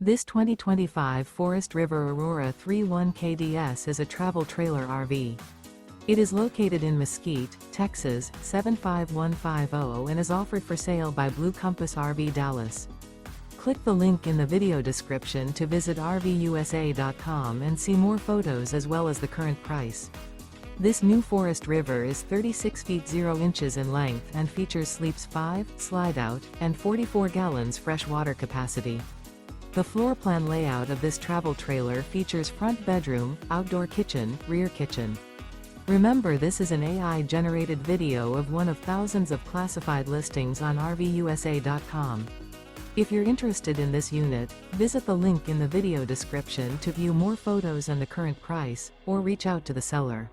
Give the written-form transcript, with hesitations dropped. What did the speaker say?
This 2025 Forest River Aurora 31 KDS is a travel trailer RV. It is located in Mesquite, Texas, 75150 and is offered for sale by Blue Compass RV Dallas. Click the link in the video description to visit RVUSA.com and see more photos as well as the current price. This new Forest River is 36 feet 0 inches in length and features sleeps 5, Slideout, and 44 gallons fresh water capacity. The floor plan layout of this travel trailer features front bedroom, outdoor kitchen, rear kitchen. Remember, this is an AI-generated video of one of thousands of classified listings on RVUSA.com. If you're interested in this unit, visit the link in the video description to view more photos and the current price, or reach out to the seller.